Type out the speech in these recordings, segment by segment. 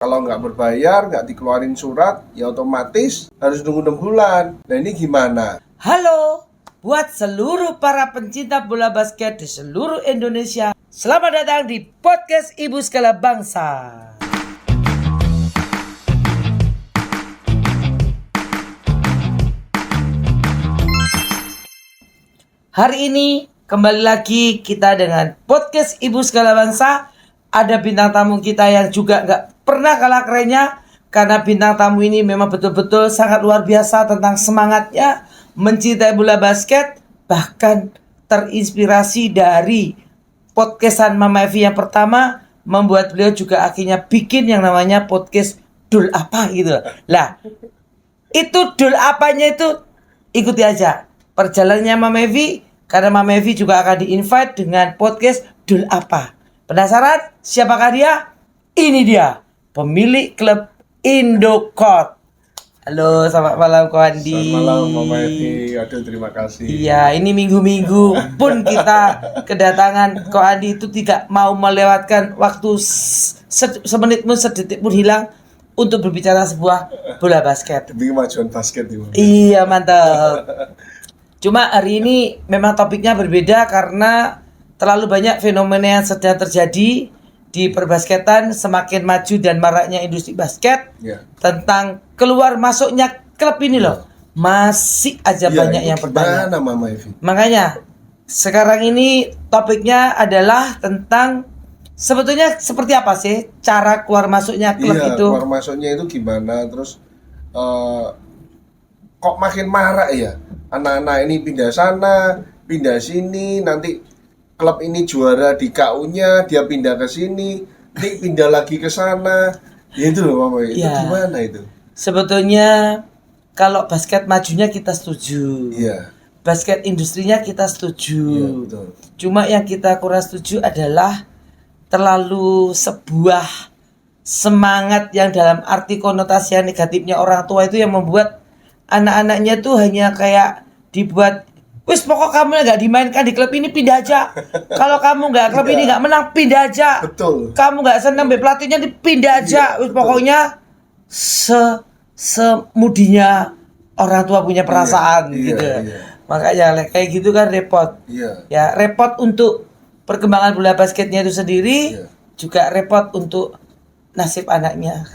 Kalau nggak berbayar, nggak dikeluarin surat, ya otomatis harus nunggu 6 bulan. Nah ini gimana? Halo, buat seluruh para pencinta bola basket di seluruh Indonesia, selamat datang di podcast Ibu Segala Bangsa. Hari ini kembali lagi kita dengan podcast Ibu Segala Bangsa. Ada bintang tamu kita yang juga nggak pernah kalah kerennya, karena bintang tamu ini memang betul-betul sangat luar biasa tentang semangatnya mencintai bola basket, bahkan terinspirasi dari podcastan Mama Evi yang pertama, membuat beliau juga akhirnya bikin yang namanya podcast Dul Apa gitu. Lah, itu Dul Apanya itu ikuti aja perjalanannya Mama Evi, karena Mama Evi juga akan di-invite dengan podcast Dul Apa. Penasaran siapakah dia? Ini dia, pemilik klub Indocort. Halo, selamat malam Ko Andi. Selamat malam Mama Evi. Aduh, terima kasih. Iya, ini minggu-minggu pun kita kedatangan Ko Andi itu tidak mau melewatkan waktu semenit pun, sedetik pun hilang untuk berbicara sebuah bola basket. Demi kemajuan basket ini. Iya, mantap. Cuma hari ini memang topiknya berbeda karena terlalu banyak fenomena yang sedang terjadi di perbasketan, semakin maju dan maraknya industri basket. Ya. Tentang keluar masuknya klub ini loh, masih aja banyak yang bertanya. Gimana Mama Evi? Makanya sekarang ini topiknya adalah tentang sebetulnya seperti apa sih cara keluar masuknya klub itu. Keluar masuknya itu gimana? Terus kok makin marak ya? Anak-anak ini pindah sana, pindah sini, nanti klub ini juara di KU-nya, dia pindah ke sini, nanti pindah lagi ke sana. Ya itu loh Mama, itu gimana itu? Sebetulnya kalau basket majunya kita setuju. Iya. Basket industrinya kita setuju. Iya, betul. Cuma yang kita kurang setuju adalah terlalu sebuah semangat yang dalam arti konotasi yang negatifnya orang tua itu yang membuat anak-anaknya tuh hanya kayak dibuat, wis pokok kamu nggak dimainkan di klub ini pindah aja. Kalau kamu nggak klub ini nggak menang pindah aja. Betul. Kamu nggak senang pelatihnya pindah aja. Wis pokoknya semudinya orang tua punya perasaan gitu. Makanya kayak gitu kan repot. Ya repot untuk perkembangan bola basketnya itu sendiri, juga repot untuk nasib anaknya.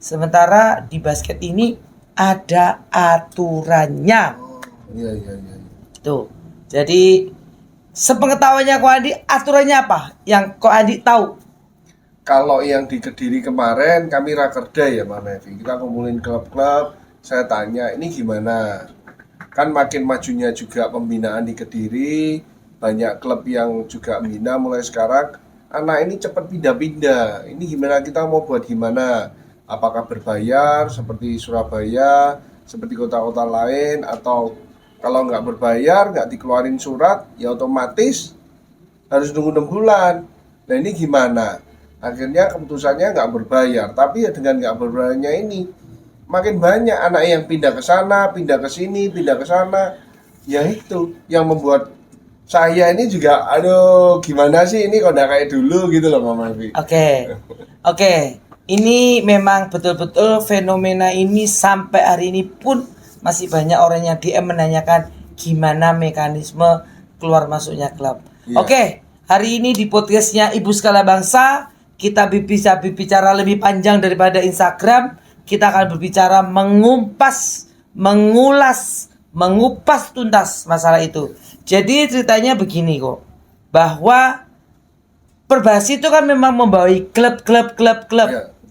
Sementara di basket ini ada aturannya. Iya. Tuh. Jadi sepengetahuannya Ko Andi, aturannya apa? Yang Ko Andi tahu? Kalau yang di Kediri kemarin kami rakerda ya Mama Evi. Kita kumpulin klub-klub, saya tanya ini gimana? Kan makin majunya juga pembinaan di Kediri, banyak klub yang juga membina mulai sekarang. Anak ini cepat pindah-pindah. Ini gimana, kita mau buat gimana? Apakah berbayar seperti Surabaya, seperti kota-kota lain, atau kalau nggak berbayar, nggak dikeluarin surat, ya otomatis harus nunggu 6 bulan. Nah ini gimana? Akhirnya keputusannya nggak berbayar. Tapi ya dengan nggak berbayarnya ini, makin banyak anak yang pindah ke sana, pindah ke sini, pindah ke sana. Ya itu yang membuat saya ini juga, aduh gimana sih ini kok nggak kayak dulu gitu loh Mama Evi. Oke. Ini memang betul-betul fenomena ini sampai hari ini pun masih banyak orang yang DM menanyakan gimana mekanisme keluar masuknya klub. Oke, hari ini di podcastnya Ibu Segala Bangsa kita bisa berbicara lebih panjang daripada Instagram. Kita akan berbicara mengupas tuntas masalah itu. Jadi ceritanya begini kok, bahwa Perbasi itu kan memang membawai klub.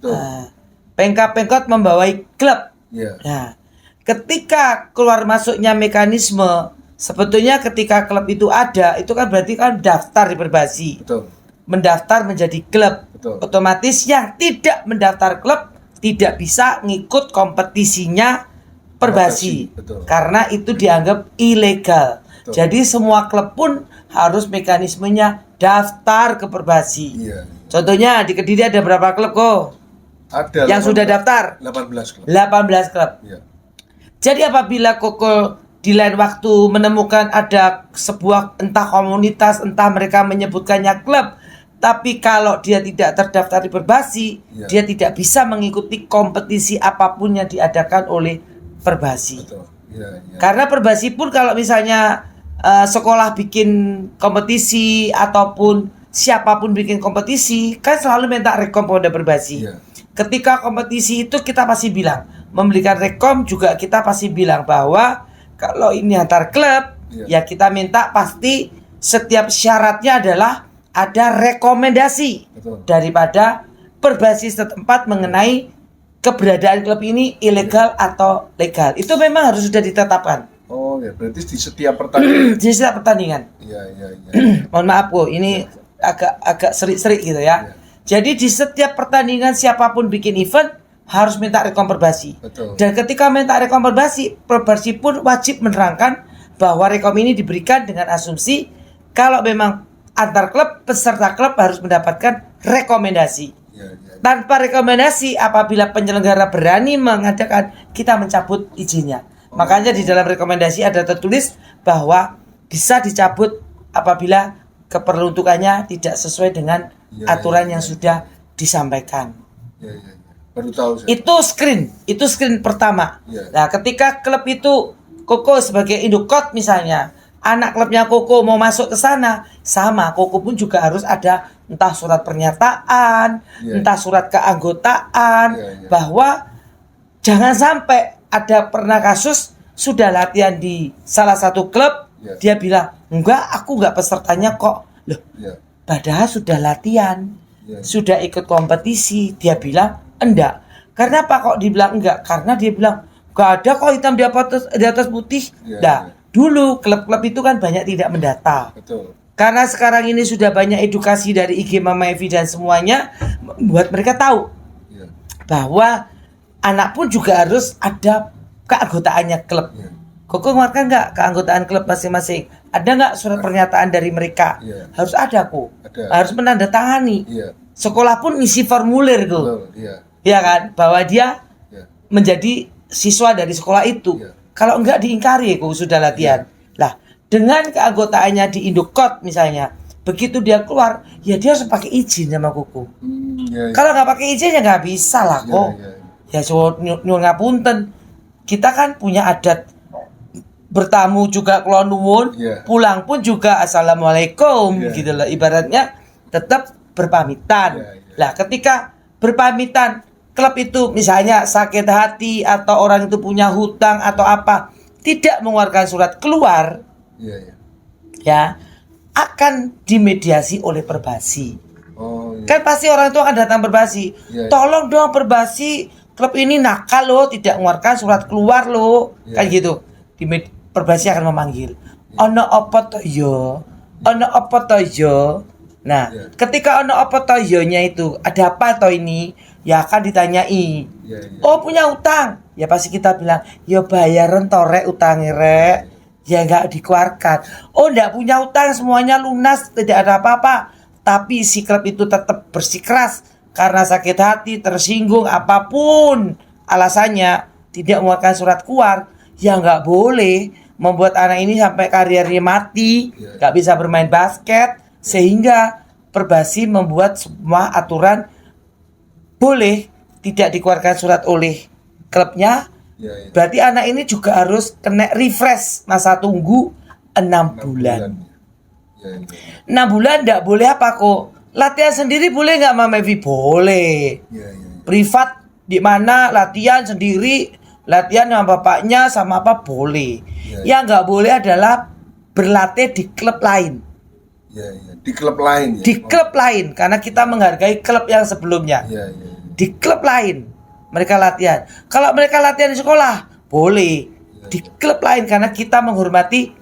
Nah, Pengkot membawai klub. Nah, ketika keluar masuknya mekanisme, sebetulnya ketika klub itu ada, itu kan berarti kan daftar di Perbasi. Mendaftar menjadi klub. Otomatis yang tidak mendaftar klub tidak bisa ngikut kompetisinya Perbasi. Karena itu dianggap ilegal. Jadi semua klub pun harus mekanismenya daftar ke Perbasi. Contohnya di Kediri ada berapa klub kok? Ada yang 18, sudah daftar? 18 klub. 18 klub. Jadi apabila Koko di lain waktu menemukan ada sebuah entah komunitas, entah mereka menyebutkannya klub, Tapi kalau dia tidak terdaftar di Perbasi, Ya. dia tidak bisa mengikuti kompetisi apapun yang diadakan oleh Perbasi. Betul. Ya, ya. Karena Perbasi pun kalau misalnya sekolah bikin kompetisi ataupun siapapun bikin kompetisi, kan selalu minta rekom pada Perbasi. Iya. Ketika kompetisi itu kita pasti bilang, memberikan rekom juga kita pasti bilang bahwa kalau ini antar klub, Iya. ya kita minta pasti setiap syaratnya adalah ada rekomendasi Betul. daripada Perbasi setempat mengenai keberadaan klub ini ilegal atau legal. Itu memang harus sudah ditetapkan Oh ya, berarti di setiap pertandingan. di setiap pertandingan. Iya, iya, iya. Mohon maaf Bu, ini agak serik-serik gitu ya. Jadi di setiap pertandingan siapapun bikin event harus minta rekom Perbasi. Betul. Dan ketika minta rekom Perbasi, Perbasi pun wajib menerangkan bahwa rekom ini diberikan dengan asumsi kalau memang antar klub, peserta klub harus mendapatkan rekomendasi. Iya, iya. Tanpa rekomendasi, apabila penyelenggara berani mengadakan, kita mencabut izinnya. Makanya di dalam rekomendasi ada tertulis bahwa bisa dicabut apabila keperuntukannya tidak sesuai dengan Ya, aturan ya, yang ya. sudah disampaikan. Iya, iya, iya. Baru tahu saya. Itu screen pertama. Ya. Nah, ketika klub itu Koko sebagai indukot misalnya, anak klubnya Koko mau masuk ke sana, sama Koko pun juga harus ada entah surat pernyataan, Ya. entah surat keanggotaan, Ya, ya. bahwa jangan sampai ada pernah kasus sudah latihan di salah satu klub, Ya. dia bilang, "Enggak, aku enggak pesertanya kok." Loh, Iya. padahal sudah latihan, Ya. sudah ikut kompetisi. Dia bilang enggak. Karena apa kok dibilang enggak? Karena dia bilang enggak ada kok hitam di atas putih. Ya, Nah, ya. dulu klub-klub itu kan banyak tidak mendata. Betul. Karena sekarang ini sudah banyak edukasi dari IG Mama Evi dan semuanya, membuat mereka tahu Iya. bahwa anak pun juga harus ada keanggotaannya klub. Iya. Koko mengeluarkan nggak keanggotaan klub masing-masing? Ada nggak surat pernyataan dari mereka? Iya. Harus ada kok. Ada. Harus menandatangani. Iya. Sekolah pun ngisi formulir kok. Betul. Iya. Ya kan? Bahwa dia Iya. menjadi siswa dari sekolah itu. Iya. Kalau enggak diingkari kok sudah latihan. Lah, dengan keanggotaannya di Indokot misalnya, begitu dia keluar, ya dia harus pakai izin sama Koko. Iya. Kalau nggak pakai izin ya nggak bisa lah Iya, kok. iya. Ya so nyuwun ngapunten. Kita kan punya adat bertamu juga kula nuwun, Iya. pulang pun juga assalamualaikum Iya. gitu loh. Ibaratnya tetap berpamitan. Iya, iya. Lah ketika berpamitan klub itu misalnya sakit hati atau orang itu punya hutang atau apa, tidak mengeluarkan surat keluar, Iya, iya. ya akan dimediasi oleh Perbasi. Oh, iya. Kan pasti orang itu akan datang Perbasi. Iya. Tolong dong Perbasi, klub ini nakal loh, tidak mengeluarkan surat keluar loh. Iya. Kan gitu. Perbasi akan memanggil. Ono apa to yo? Ono apa to yo? Nah, Iya. ketika ono apa to yo-nya itu, ada apa to ini? Ya akan ditanyai. Iya, iya. Oh, punya utang. Ya pasti kita bilang, "Yo bayaran to rek utangnya rek." Ya enggak dikeluarkan. Oh, enggak punya utang, semuanya lunas, tidak ada apa-apa. Tapi si klub itu tetap bersikeras karena sakit hati, tersinggung, apapun alasannya, tidak mengeluarkan surat keluar. Ya enggak boleh membuat anak ini sampai karirnya mati, Iya. enggak bisa bermain basket, sehingga Perbasi membuat semua aturan boleh tidak dikeluarkan surat oleh klubnya. Iya, iya. Berarti anak ini juga harus kena refresh masa tunggu 6 bulan. Iya, iya. 6 bulan enggak boleh apa kok? Latihan sendiri boleh nggak Mama Evi? Boleh. Iya, iya. Privat di mana latihan sendiri, latihan sama bapaknya sama apa boleh. Iya, Yang nggak boleh adalah berlatih di klub lain. Iya, iya. Di klub lain ya. Di klub lain karena kita menghargai klub yang sebelumnya. Iya, iya. Di klub lain mereka latihan. Kalau mereka latihan di sekolah boleh. Di klub lain karena kita menghormati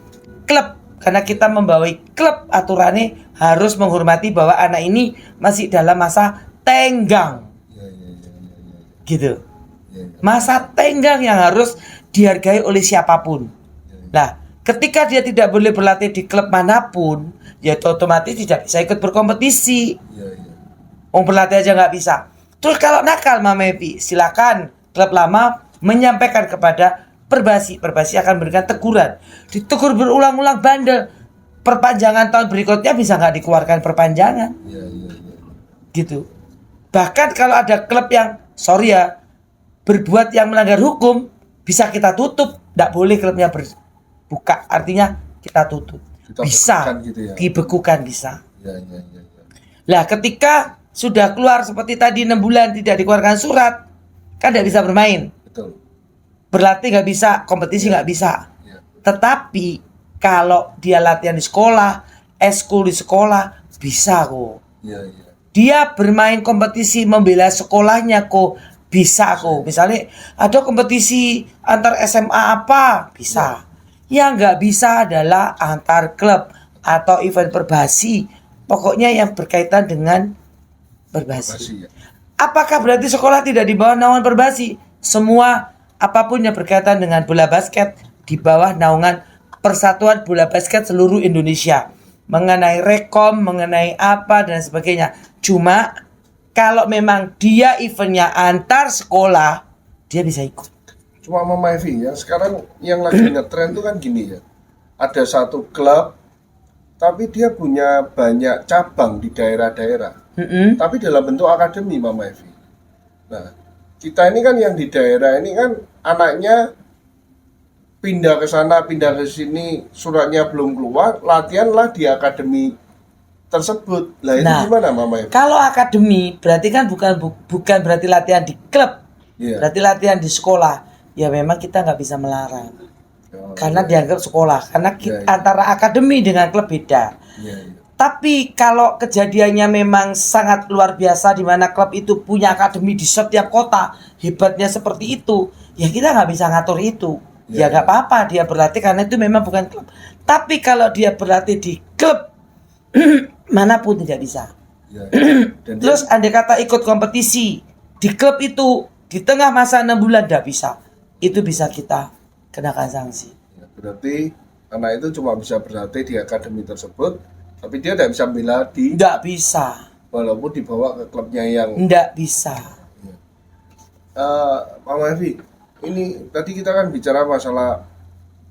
klub, karena kita membawai klub, aturannya harus menghormati bahwa anak ini masih dalam masa tenggang. Iya, iya, iya, iya, iya. Gitu. Iya, iya. Masa tenggang yang harus dihargai oleh siapapun. Nah, ketika dia tidak boleh berlatih di klub manapun, ya otomatis tidak bisa ikut berkompetisi. Iya, iya. Mau berlatih aja nggak bisa. Terus kalau nakal Mama Evi, silakan klub lama menyampaikan kepada Perbasi. Perbasi akan memberikan teguran. Ditegur berulang-ulang bandel. Perpanjangan tahun berikutnya bisa nggak dikeluarkan perpanjangan. Iya, iya. gitu. Bahkan kalau ada klub yang sorry ya berbuat yang melanggar hukum, bisa kita tutup. Tidak boleh klubnya berbuka, artinya kita tutup. Kita Bisa bekukan gitu ya. dibekukan bisa. Ya. Lah ketika sudah keluar seperti tadi 6 bulan tidak dikeluarkan surat, kan tidak bisa bermain. Betul. Berlatih nggak bisa, kompetisi nggak bisa. Ya. Tetapi kalau dia latihan di sekolah, eskul di sekolah, bisa kok. Ya. Dia bermain kompetisi membela sekolahnya kok, bisa kok. Misalnya ada kompetisi antar SMA apa, bisa. Yang nggak bisa adalah antar klub atau event perbasi. Pokoknya yang berkaitan dengan perbasi. Masih ya. Apakah berarti sekolah tidak di bawah naungan perbasi? Semua apapun yang berkaitan dengan bola basket di bawah naungan Persatuan Bola Basket seluruh Indonesia. Mengenai rekom, mengenai apa dan sebagainya. Cuma kalau memang dia eventnya antar sekolah, dia bisa ikut. Cuma Mama Evi ya, sekarang yang lagi ngetren tuh kan gini ya. Ada satu klub tapi dia punya banyak cabang di daerah-daerah. Tapi dalam bentuk akademi Mama Evi. Nah, kita ini kan yang di daerah ini kan anaknya pindah ke sana, pindah ke sini, suratnya belum keluar, latihanlah di akademi tersebut. Lah itu gimana Mama Evi? Kalau akademi berarti kan bukan berarti latihan di klub. Iya. Berarti latihan di sekolah. Ya memang kita nggak bisa melarang. Karena dianggap sekolah. Karena antara akademi dengan klub beda. Iya. Tapi kalau kejadiannya memang sangat luar biasa di mana klub itu punya akademi di setiap kota, hebatnya seperti itu, ya kita nggak bisa ngatur itu. Ya nggak apa-apa dia berlatih karena itu memang bukan klub. Tapi kalau dia berlatih di klub manapun tidak bisa. Ya. Terus andai kata ikut kompetisi di klub itu di tengah masa 6 bulan tidak bisa. Itu bisa kita kenakan sanksi. Ya, berarti anak itu cuma bisa berlatih di akademi tersebut, tapi dia tidak bisa bela di Tidak bisa. walaupun dibawa ke klubnya yang Tidak bisa. Mama Evi, ini tadi kita kan bicara masalah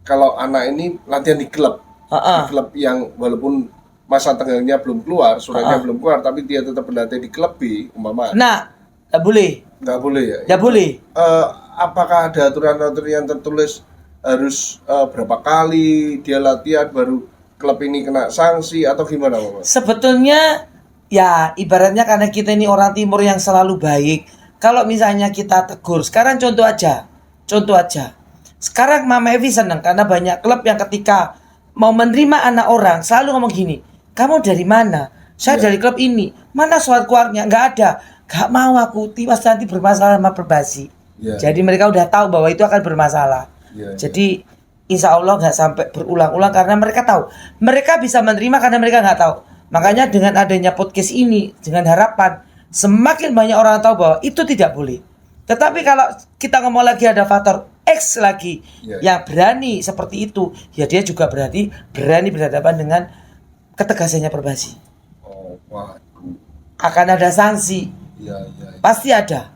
kalau anak ini latihan di klub, di klub yang walaupun masa tenggangnya belum keluar, suratnya belum keluar, tapi dia tetap berlatih di klub B, umpama. Nah, tidak boleh. Nggak boleh ya? Tidak boleh. Apakah ada aturan-aturan yang tertulis harus berapa kali dia latihan baru klub ini kena sanksi atau gimana, Mama? Sebetulnya ya ibaratnya karena kita ini orang timur yang selalu baik. Kalau misalnya kita tegur, sekarang contoh aja. Sekarang Mama Evi senang karena banyak klub yang ketika mau menerima anak orang selalu ngomong gini, kamu dari mana? Saya dari klub ini. Mana surat keluarnya? Nggak ada. Nggak mau aku, tiwas nanti bermasalah sama perbasi. Jadi mereka udah tahu bahwa itu akan bermasalah. Jadi insya Allah nggak sampai berulang-ulang karena mereka tahu. Mereka bisa menerima karena mereka nggak tahu. Makanya dengan adanya podcast ini, dengan harapan semakin banyak orang tahu bahwa itu tidak boleh. Tetapi kalau kita ngomong lagi ada faktor X lagi yang berani seperti itu, ya dia juga berarti berani berhadapan dengan ketegasannya perbasi. Akan ada sanksi. Pasti ada.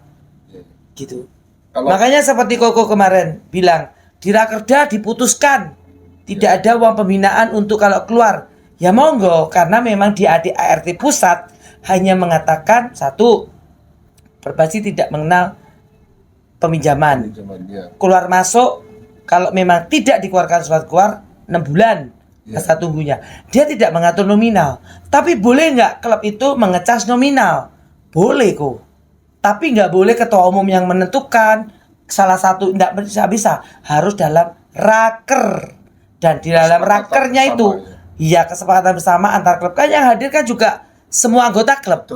Gitu. Makanya seperti Koko kemarin bilang, di Rakerda diputuskan tidak ada uang pembinaan untuk kalau keluar. Ya monggo, karena memang di ART pusat hanya mengatakan satu, perbasi tidak mengenal peminjaman. Keluar masuk kalau memang tidak dikeluarkan surat keluar 6 bulan masa tunggunya. Dia tidak mengatur nominal. Tapi boleh nggak klub itu mengecas nominal? Boleh kok. Tapi nggak boleh ketua umum yang menentukan. Salah satu nggak bisa. Harus dalam raker. Dan di dalam rakernya itu ya kesepakatan bersama antar klub. Kan yang hadir kan juga semua anggota klub.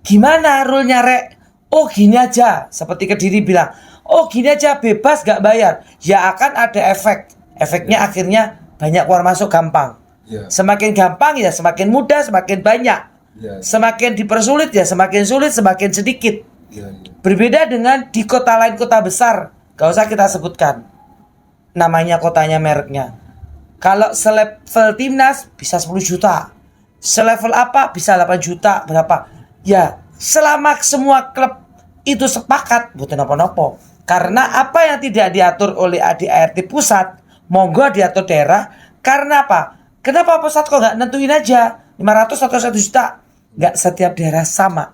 Gimana rule-nya Rek? Oh gini aja. Seperti Kediri bilang, oh gini aja bebas gak bayar. Ya akan ada efek. Efeknya akhirnya banyak keluar masuk gampang. Semakin gampang ya semakin mudah, semakin banyak. Semakin dipersulit ya semakin sulit, semakin sedikit. Berbeda dengan di kota lain, kota besar. Gak usah kita sebutkan namanya, kotanya, mereknya. Kalau selevel timnas bisa 10 juta. Selevel apa bisa 8 juta. Berapa? Ya selama semua klub itu sepakat bukan apa-apa. Karena apa yang tidak diatur oleh ART pusat, monggo diatur daerah. Karena apa? Kenapa pusat kok nggak nentuin aja 500 atau 1 juta? Nggak setiap daerah sama.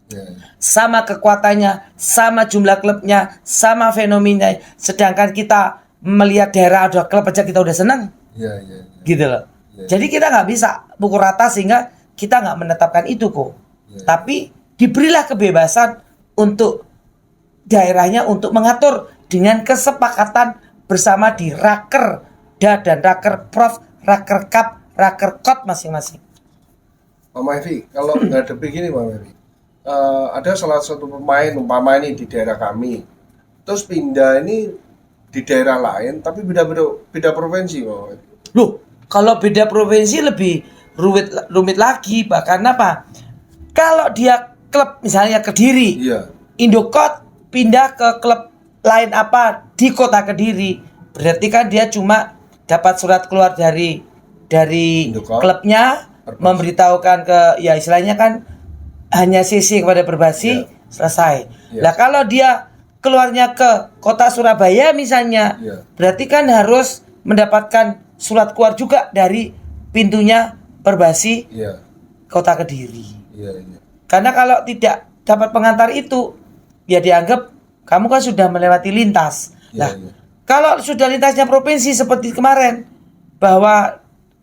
Ya, Sama kekuatannya, sama jumlah klubnya, sama fenomenanya. Sedangkan kita melihat daerah ada klub aja kita udah senang, ya, ya, ya. gitu loh. Ya. Jadi kita nggak bisa pukul rata sehingga kita nggak menetapkan itu kok. Ya. Tapi diberilah kebebasan untuk daerahnya untuk mengatur dengan kesepakatan bersama di Rakerda dan Raker Prof, Raker Kap, Raker Kot masing-masing. Mama Evi, kalau ngadepi gini Mama Evi, ada salah satu pemain umpama ini di daerah kami, terus pindah ini di daerah lain, tapi beda provinsi Mama Evi. Loh, kalau beda provinsi lebih rumit lagi, Pak. Karena apa? Kalau dia klub misalnya Kediri, Iya, Indokot pindah ke klub lain apa di kota Kediri, berarti kan dia cuma dapat surat keluar dari Indokot. klubnya, Perbasi. memberitahukan ke ya istilahnya kan hanya CC kepada Perbasi, selesai. Iya. Lah kalau dia keluarnya ke kota Surabaya misalnya, Iya. berarti kan harus mendapatkan surat keluar juga dari pintunya Perbasi iya, kota Kediri. iya, iya. Karena kalau tidak dapat pengantar itu, ya dianggap kamu kan sudah melewati lintas. Iya, Nah, iya. kalau sudah lintasnya provinsi seperti kemarin, bahwa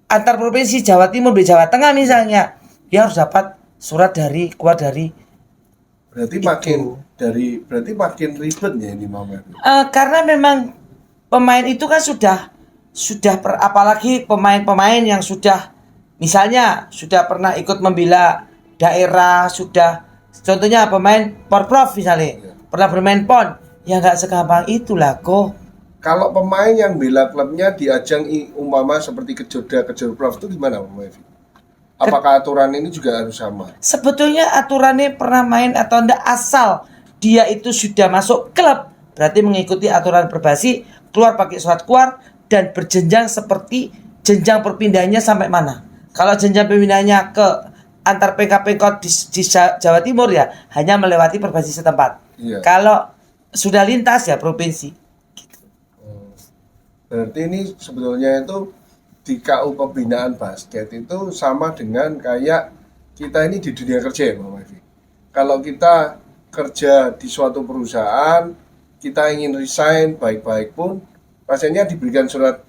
antar provinsi Jawa Timur di Jawa Tengah misalnya, dia harus dapat surat keluar dari Berarti makin ribet ya ini Mama Evi. karena memang pemain itu kan apalagi pemain-pemain yang sudah misalnya sudah pernah ikut membela daerah, sudah contohnya pemain Porprov misalnya, Iya. pernah bermain PON, ya nggak segampang itulah kok. Kalau pemain yang bela klubnya di ajang umpama seperti Kejorda Prof itu gimana Mama Evi? Apakah aturan ini juga harus sama? Sebetulnya aturannya pernah main atau enggak, asal dia itu sudah masuk klub, berarti mengikuti aturan Perbasi, keluar pakai surat keluar dan berjenjang seperti jenjang perpindahannya sampai mana. Kalau jenjang perpindahannya ke antar PK-PK di Jawa Timur ya hanya melewati Perbasi setempat. Iya. Kalau sudah lintas ya provinsi. Berarti ini sebetulnya itu di KU pembinaan basket itu sama dengan kayak kita ini di dunia kerja ya Mama Evi. Kalau kita kerja di suatu perusahaan, kita ingin resign baik-baik pun, pasiennya diberikan surat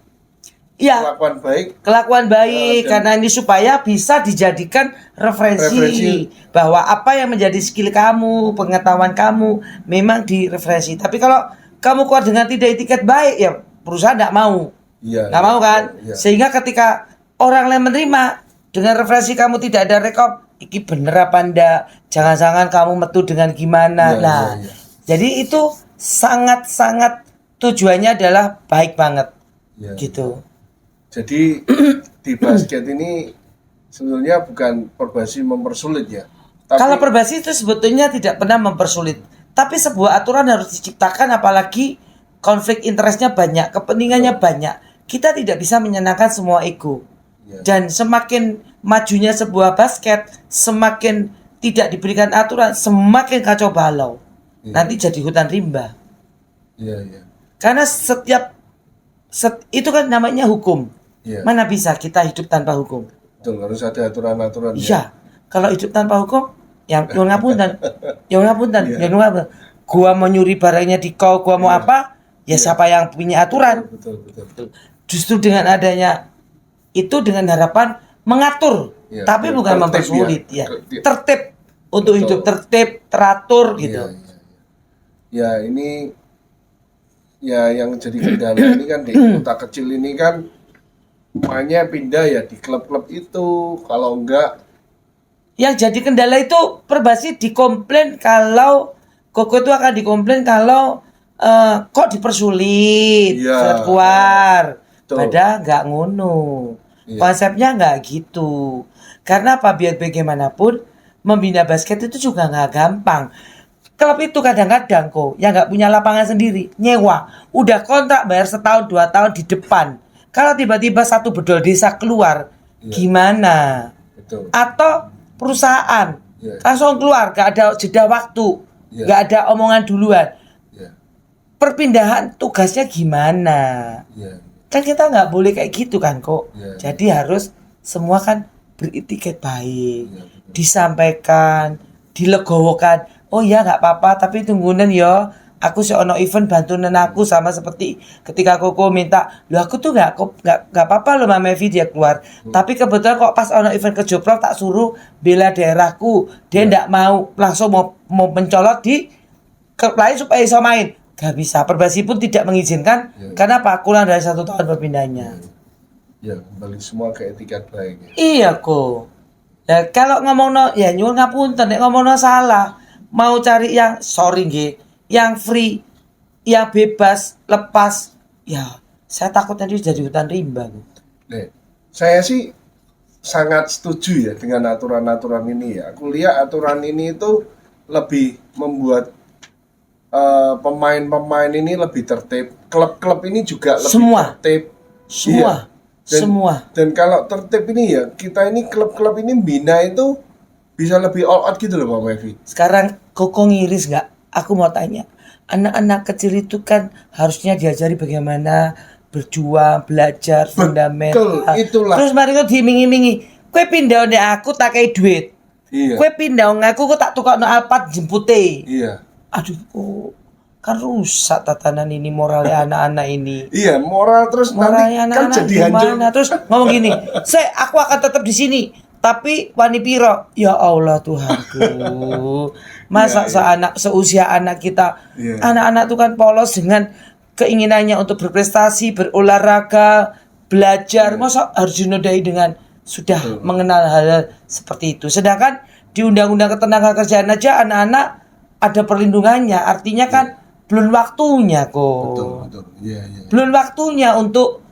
Ya, kelakuan baik. kelakuan baik Dan- karena ini supaya bisa dijadikan referensi Referensi. bahwa apa yang menjadi skill kamu, pengetahuan kamu memang direferensi. Tapi kalau kamu keluar dengan tidak etiket baik ya perusahaan tidak mau. Iya. Nggak mau kan? Iya. Sehingga ketika orang lain menerima dengan referensi kamu tidak ada rekom, iki bener apa ndak? Jangan-jangan kamu metu dengan gimana? Iya, Nah, iya, iya. jadi itu sangat-sangat tujuannya adalah baik banget. Iya. Gitu. Jadi di basket ini sebetulnya bukan Perbasi mempersulit ya. Tapi Kalau Perbasi itu sebetulnya tidak pernah mempersulit, tapi sebuah aturan harus diciptakan, apalagi konflik interestnya banyak, kepentingannya banyak. Kita tidak bisa menyenangkan semua ego. Iya. Dan semakin majunya sebuah basket, semakin tidak diberikan aturan, semakin kacau balau. Iya. Nanti jadi hutan rimba. Iya, iya. Karena itu kan namanya hukum. Iya. Mana bisa kita hidup tanpa hukum? Betul, harus ada aturan-aturan ya. Iya, kalau hidup tanpa hukum, yang ngapunten, yang ngapunten, Iya. yang ngapunten. Gua mau nyuri barangnya di kau, gua mau apa? Ya siapa yang punya aturan? Betul, betul. Justru dengan adanya itu dengan harapan mengatur, Iya, tapi iya, bukan tertib mempersulit, ya. ya. Tertib untuk Betul. hidup tertib, teratur gitu. Iya, iya, iya. Ya ini ya yang jadi kendala ini kan di kota kecil ini kan semuanya pindah ya di klub-klub itu. Kalau enggak Yang jadi kendala itu Perbasi dikomplain kalau Koko itu akan dikomplain kalau kok dipersulit Iya. surat keluar. Betul. Padahal nggak ngono. Iya. Konsepnya nggak gitu. Karena apa, biar bagaimanapun membina basket itu juga nggak gampang. Klub itu kadang-kadang kok yang nggak punya lapangan sendiri nyewa, udah kontrak bayar setahun 2 tahun di depan. Kalau tiba-tiba satu bedol desa keluar, Iya. gimana? betul. Atau perusahaan Iya. langsung keluar, gak ada jeda waktu, Iya. gak ada omongan duluan. Ya, Perpindahan tugasnya gimana? ya, Kan kita nggak boleh kayak gitu kan kok. Iya. Jadi harus semua kan beretiket baik. Iya, betul. disampaikan, dilegowokan. Oh ya nggak apa-apa, tapi tunggunan ya. Aku ono event bantuan aku sama seperti ketika Koko minta, "Loh aku tuh nggak apa-apa loh Mama Evi dia keluar." Tapi kebetulan kok pas ono event ke Joprov tak suruh bela daerahku. Dia ndak mau langsung mau mencolot di klub lain supaya bisa main. Gak bisa. Perbasi pun tidak mengizinkan. Karena apa? Kurang dari 1 tahun berpindahnya. Ya, kembali semua ke etikat baik. Iya kok. Ya kalau ngomong ya nyuwun ngapunten nek ngomongno salah, mau cari yang sorry nggih, yang free, yang bebas, lepas, ya saya takut nanti jadi hutan rimba. Nih, saya sih sangat setuju ya dengan aturan-aturan ini ya. Aku lihat aturan ini itu lebih membuat pemain-pemain ini lebih tertib. Klub-klub ini juga lebih Semua. tertib. Semua. Iya. Dan, Semua. Dan kalau tertib ini ya, kita ini klub-klub ini bina itu bisa lebih all out gitu loh Pak Mevi. Sekarang Koko ngiris nggak? Aku mau tanya. Anak-anak kecil itu kan harusnya diajari bagaimana berjuang, belajar, fundamental. Itulah. Terus mari kok dimingi-mingi. Kue pindah nek aku tak kei duit. Iya. Kue pindah ngaku kok tak tukar no Alphard jempute. Iya. Aduh, kan rusak tatanan ini moralnya anak-anak ini. Iya, moral terus Moralnya nanti kan anak-anak jadi hancur. gimana? Terus ngomong gini, aku akan tetap di sini. Tapi wani piro? Ya Allah Tuhanku. Masa seusia anak kita, anak-anak itu kan polos dengan keinginannya untuk berprestasi, berolahraga, belajar. Masa harus dinodai dengan sudah mengenal hal seperti itu. Sedangkan di Undang-Undang Ketenagakerjaan aja anak-anak ada perlindungannya. Artinya kan belum waktunya kok. Betul. Iya. Belum waktunya untuk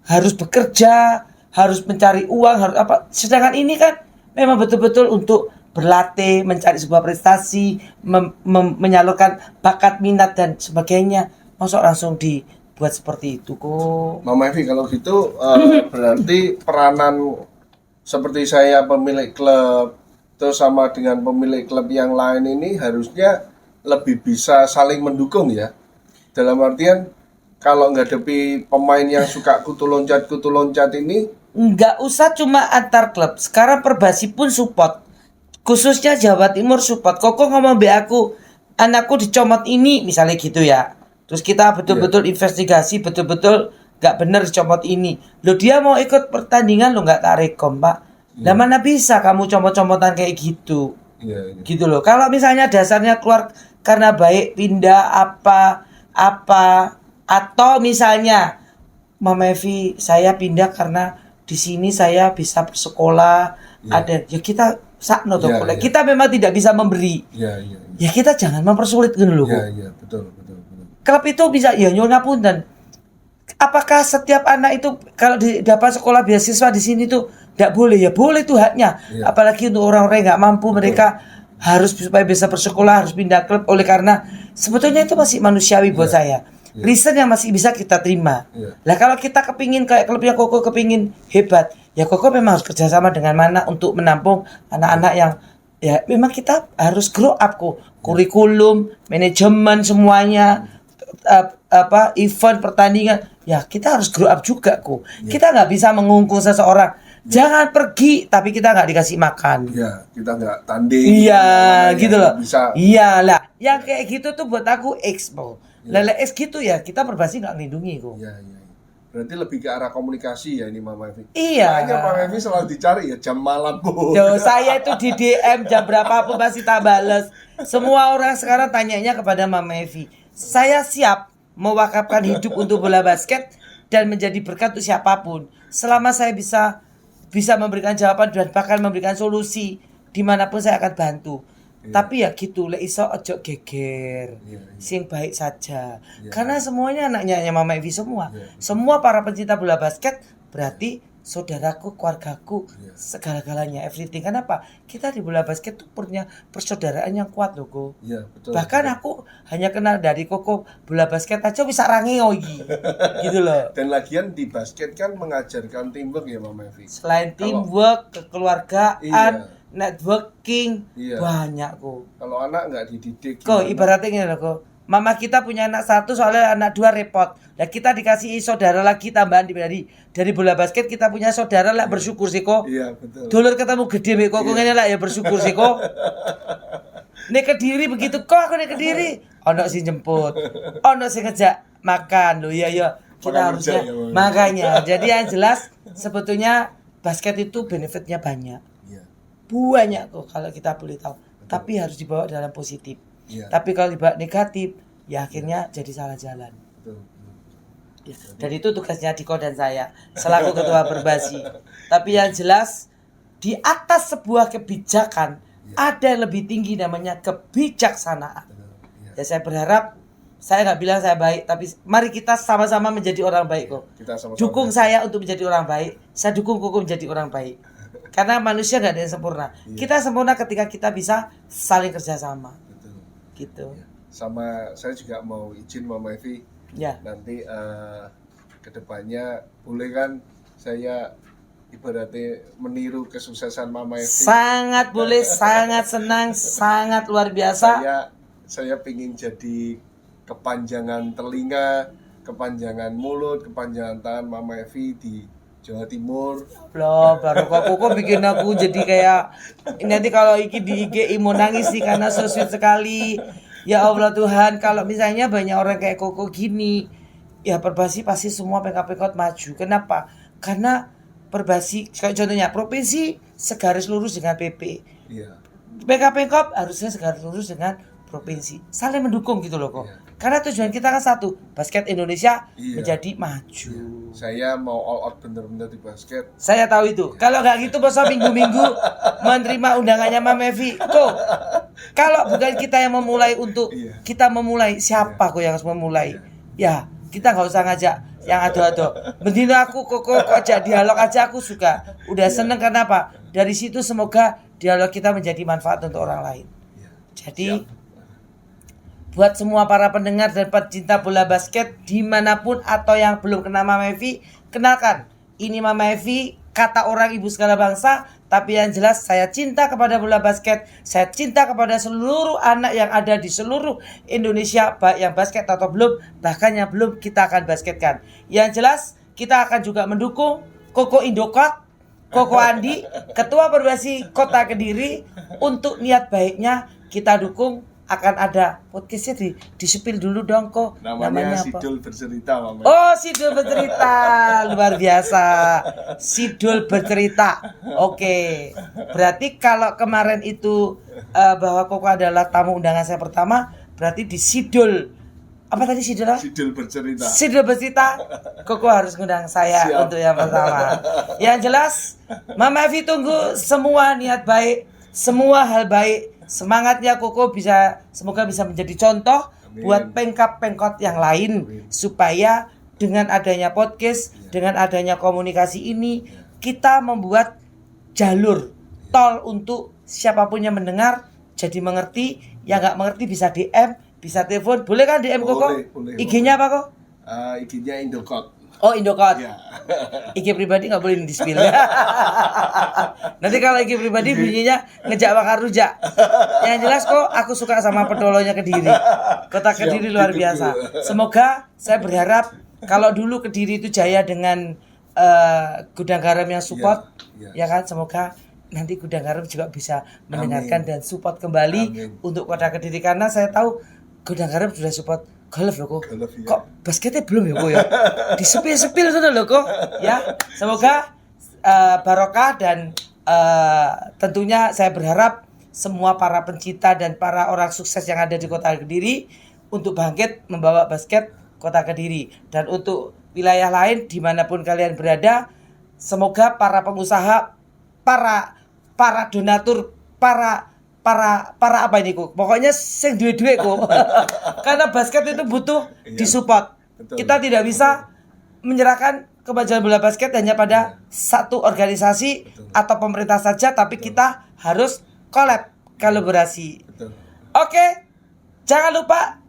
harus bekerja, harus mencari uang, harus apa. Sedangkan ini kan memang betul-betul untuk berlatih, mencari sebuah prestasi, menyalurkan bakat, minat dan sebagainya. Masuk langsung dibuat seperti itu kok. Mama Evi kalau gitu berarti peranan seperti saya pemilik klub terus sama dengan pemilik klub yang lain ini harusnya lebih bisa saling mendukung ya. Dalam artian kalau ngadepi pemain yang suka kutu loncat ini Nggak usah cuma antar klub. Sekarang Perbasi pun support. Khususnya Jawa Timur support. Koko ngomong be aku, anakku dicomot ini misalnya gitu ya. Terus kita betul-betul investigasi, betul-betul nggak bener dicomot ini. Loh dia mau ikut pertandingan lo nggak tarik kom pak. Lah mana bisa kamu comot-comotan kayak gitu. Gitu loh. Kalau misalnya dasarnya keluar karena baik pindah apa atau misalnya Mama Evi saya pindah karena di sini saya bisa bersekolah ada ya kita sakno toh kita memang tidak bisa memberi ya kita jangan mempersulit gitu loh betul. Klub itu bisa ya nyona punten apakah setiap anak itu kalau dapat sekolah beasiswa di sini tuh tidak boleh ya boleh tuh haknya apalagi untuk orang-orang yang nggak mampu mereka harus supaya bisa bersekolah harus pindah klub oleh karena sebetulnya itu masih manusiawi buat saya reason yang masih bisa kita terima. Lah kalau kita kepingin kayak klubnya Koko kepingin hebat, ya Koko memang harus kerjasama dengan mana untuk menampung anak-anak yang ya memang kita harus grow up kok. Kurikulum, manajemen semuanya, event pertandingan, ya kita harus grow up juga kok. Kita nggak bisa mengungkung seseorang. Jangan pergi tapi kita nggak dikasih makan. Iya, kita nggak tanding. Iya, gitu loh. Bisa. Iya lah, yang kayak gitu tuh buat aku expo. Lele es gitu ya, kita Perbasi nggak ngelindungi kok. Iya. Berarti lebih ke arah komunikasi ya ini Mama Evi. Iya. Makanya Mama Evi selalu dicari ya jam malam kok. Yo, saya itu di DM jam berapapun pasti tak bales. Semua orang sekarang tanyanya kepada Mama Evi. Saya siap mewakafkan hidup untuk bola basket dan menjadi berkat untuk siapapun. Selama saya bisa memberikan jawaban dan bahkan memberikan solusi dimanapun saya akan bantu. Tapi ya gitu, lek iso ojo geger. Sing baik saja. Karena semuanya anaknya Mama Evi semua. Semua para pencinta bola basket berarti saudaraku, keluargaku, segala-galanya, everything. Kenapa? Kita di bola basket tuh punya persaudaraan yang kuat loh, Ko. Betul. Bahkan aku hanya kenal dari Koko bola basket aja bisa rangeo iki. Gitu loh. Dan lagian di basket kan mengajarkan teamwork ya Mama Evi. Selain teamwork, kekeluargaan, networking banyak kok. Kalau anak nggak dididik Kok ibaratnya gini loh kok. Mama kita punya anak 1 soalnya anak 2 repot. Nah kita dikasih saudara lagi tambahan dari bola basket kita punya saudara lah bersyukur sih kok. Iya, betul. Dulur ketemu gede mek kok ngene lah ya bersyukur sih kok. Nek Kediri begitu kok aku nek Kediri. Ono sing jemput. Ono sing ngejak makan. Loh iya kita Makan harusnya rujak ya, makanya. Jadi yang jelas sebetulnya basket itu benefitnya banyak. Iya. Banyak kok kalau kita boleh tahu. Tapi harus dibawa dalam positif. Iya. Tapi kalau dibawa negatif, ya akhirnya jadi salah jalan. Betul. Ya, dan itu tugasnya Diko dan saya selaku ketua Perbasi. Tapi yang jelas di atas sebuah kebijakan ada yang lebih tinggi namanya kebijaksanaan. Ya saya berharap, saya nggak bilang saya baik, tapi mari kita sama-sama menjadi orang baik kok. Kita sama-sama Dukung saya untuk menjadi orang baik, saya dukung Koko menjadi orang baik. Karena manusia nggak ada yang sempurna. Kita sempurna ketika kita bisa saling kerjasama. Betul. Gitu. Sama saya juga mau izin Mama Evi. Ya. Nanti kedepannya boleh kan saya ibaratnya meniru kesuksesan Mama Evi. Sangat boleh, sangat senang, sangat luar biasa. Saya pingin jadi kepanjangan telinga, kepanjangan mulut, kepanjangan tangan Mama Evi di Jawa Timur. Loh, baru kok bikin aku jadi kayak nanti kalau iki di IG mau nangis sih karena so sweet sekali. Ya Allah Tuhan, kalau misalnya banyak orang kayak Koko gini, ya Perbasi pasti semua PKP maju. Kenapa? Karena Perbasi, contohnya provinsi segaris lurus dengan PP. Iya. PKP harusnya segaris lurus dengan provinsi. Saling mendukung gitu loh kok. Iya. Karena tujuan kita kan satu, basket Indonesia menjadi maju. Saya mau all out bener-bener di basket. Saya tahu itu. Kalau nggak gitu masa minggu-minggu menerima undangannya Mama Evi. Kok kalau bukan kita yang memulai untuk kita memulai, siapa kok yang harus memulai? Ya, kita nggak usah ngajak yang ado-ado. Mending aku kok ajak dialog aja aku suka. Udah seneng karena apa? Dari situ semoga dialog kita menjadi manfaat untuk orang lain. Jadi buat semua para pendengar dan pecinta bola basket dimanapun atau yang belum kenal Mama Evi, kenalkan, ini Mama Evi, kata orang ibu segala bangsa. Tapi yang jelas saya cinta kepada bola basket, saya cinta kepada seluruh anak yang ada di seluruh Indonesia, baik yang basket atau belum, bahkan yang belum kita akan basketkan. Yang jelas kita akan juga mendukung Koko Indokot, Koko Andi, Ketua Perbasi Kota Kediri. Untuk niat baiknya kita dukung. Akan ada podcastnya di spill dulu dong kok. Namanya apa? Sidul Bercerita, Mama. Oh, Sidul Bercerita. Luar biasa. Sidul Bercerita. Oke. Berarti kalau kemarin itu bahwa Koko adalah tamu undangan saya pertama, berarti di Sidul. Apa tadi Sidul apa? Sidul Bercerita. Sidul Bercerita. Koko harus ngundang saya untuk yang pertama. Yang jelas, Mama Evi tunggu semua niat baik, semua hal baik. Semangatnya Koko semoga bisa menjadi contoh. Amin. Buat pengkap-pengkot yang lain. Amin. Supaya dengan adanya podcast, dengan adanya komunikasi ini, kita membuat jalur tol untuk siapapun yang mendengar jadi mengerti. Yang nggak mengerti bisa DM, bisa telepon. Boleh kan DM Koko? Boleh. IG-nya apa kok? IG-nya Indokot. Oh, Indokot. Ya. IG pribadi nggak boleh di-spill. Nanti kalau IG pribadi bunyinya ngejak bakar rujak. Yang jelas kok aku suka sama pedolonya Kediri. Kota Kediri luar biasa. Semoga saya berharap kalau dulu Kediri itu jaya dengan gudang garam yang support, ya kan? Semoga nanti gudang garam juga bisa mendengarkan dan support kembali untuk Kota Kediri, karena saya tahu gudang garam sudah support golf loh kok. Kok basketnya belum ya kok ya? Disepil-sepil sudah loh kok. Ya, semoga barokah dan tentunya saya berharap semua para pencinta dan para orang sukses yang ada di Kota Kediri untuk bangkit membawa basket Kota Kediri. Dan untuk wilayah lain dimanapun kalian berada, semoga para pengusaha, para donatur, para apa ini kok? Pokoknya sing duwe-duwe kok. Karena basket itu butuh disupport. Betul. Kita tidak bisa menyerahkan kemajuan bola basket hanya pada satu organisasi atau pemerintah saja, tapi kita harus kolaborasi. Oke. Jangan lupa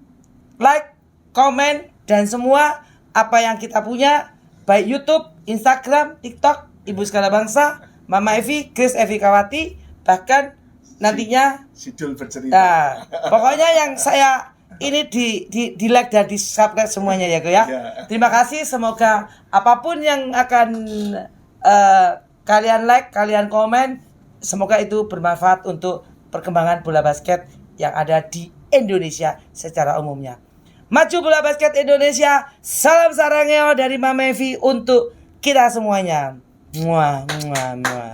like, komen dan semua apa yang kita punya, baik YouTube, Instagram, TikTok, Ibu Segala Bangsa, Mama Evi, Grace Evi Kawati, bahkan nantinya Sidul Bercerita. Nah, pokoknya ini di like dan di subscribe semuanya ya, Ko ya. Iya. Terima kasih, semoga apapun yang akan kalian like, kalian komen, semoga itu bermanfaat untuk perkembangan bola basket yang ada di Indonesia secara umumnya. Maju bola basket Indonesia, salam sarangeo dari Mama Evi untuk kita semuanya. Muah, muah, muah.